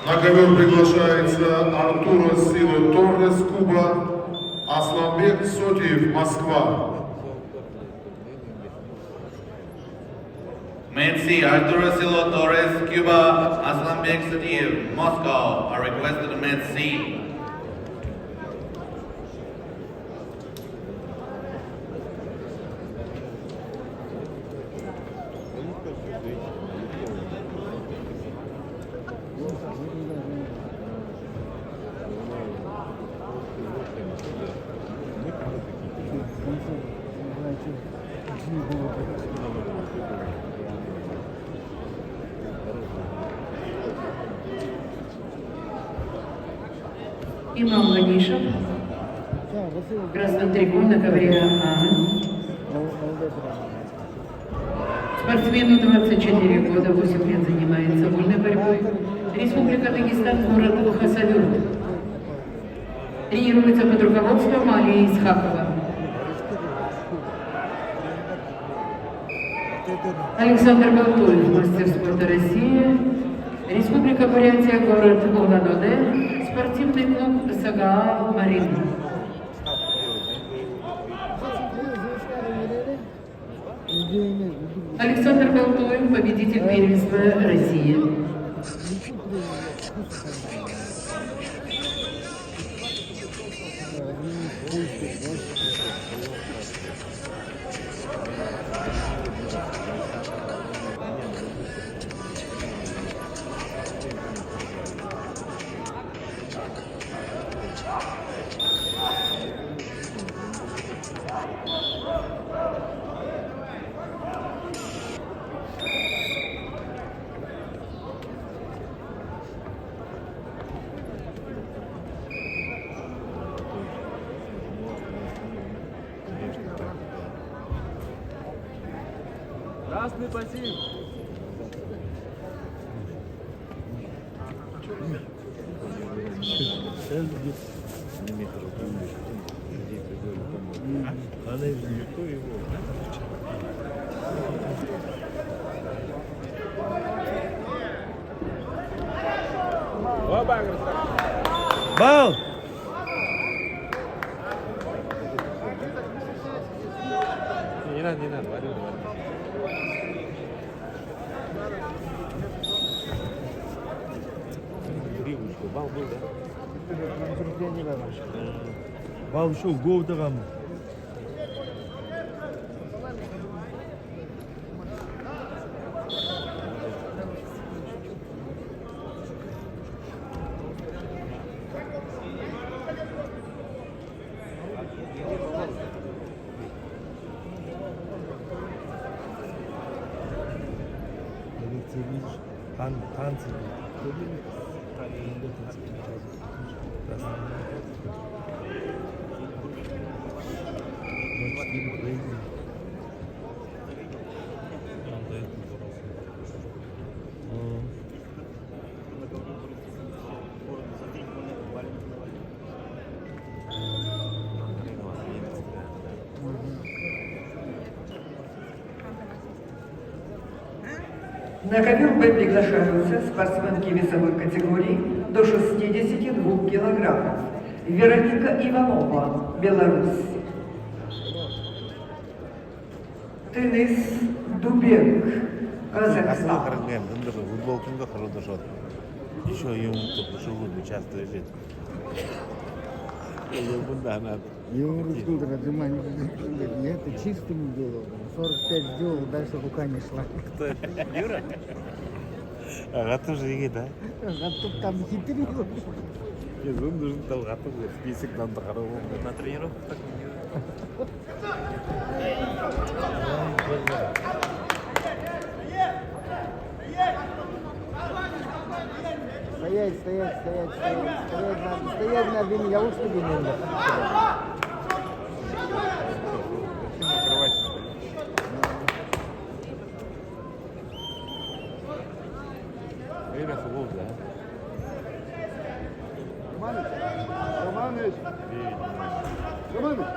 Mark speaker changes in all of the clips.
Speaker 1: На ковер приглашается Артуро Сило Торрес, Куба, Асланбек Сотиев, Москва.
Speaker 2: Men C. Arturo Silo Torres, Cuba, Aslanbek Sadiev, Moscow are requested to men C.
Speaker 3: Имам Ганишев, красный трибун на ковре А. Спортсмену 24 года, 8 лет занимается вольной борьбой. Республика Дагестан, город Хасавюрт. Тренируется под руководством Алии Исхакова. Александр Балтуев, мастер спорта России. Республика Бурятия, город Улан-Удэ. Спортивный клуб САГА «Марин». Александр Балтуев, победитель первенства России.
Speaker 4: Красный пассив.
Speaker 5: Бал!
Speaker 4: Не надо, не надо. Бал был, да?
Speaker 5: Бал шо, говдага ма. Танцы.
Speaker 3: На ковер Б приглашаются спортсменки весовой категории до 62 килограммов. Вероника Иванова, Беларусь. Денис Дубек, Казахстан.
Speaker 6: Футболкинга хорошо. Еще ему только живут участвует.
Speaker 7: Его скутер отжимание. Это чистым делал. 45 сделал, дальше рука не шла.
Speaker 6: Кто это? Юра? Ага, тоже егет, да?
Speaker 7: А тут там хитрил.
Speaker 6: Он нужен талғаты бұл список надо қарау.
Speaker 4: На тренировку так не делают.
Speaker 7: Стоять надо, я уж не надо.
Speaker 6: Время футбол, да?
Speaker 1: Романыч! Романыч!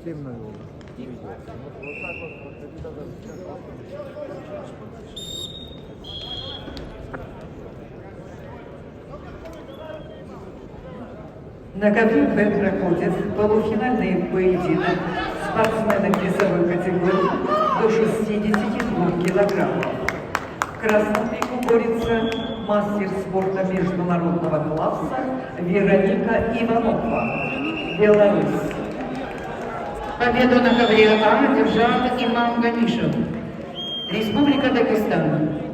Speaker 7: 7 навел.
Speaker 8: На ковре проходит полуфинальный поединок спортсменок весовой категории до 62 килограммов. В красном рингу борется мастер спорта международного класса Вероника Иванова, Беларусь.
Speaker 3: Победу на ковре А одержал Имам Ганишев, Республика Дагестан.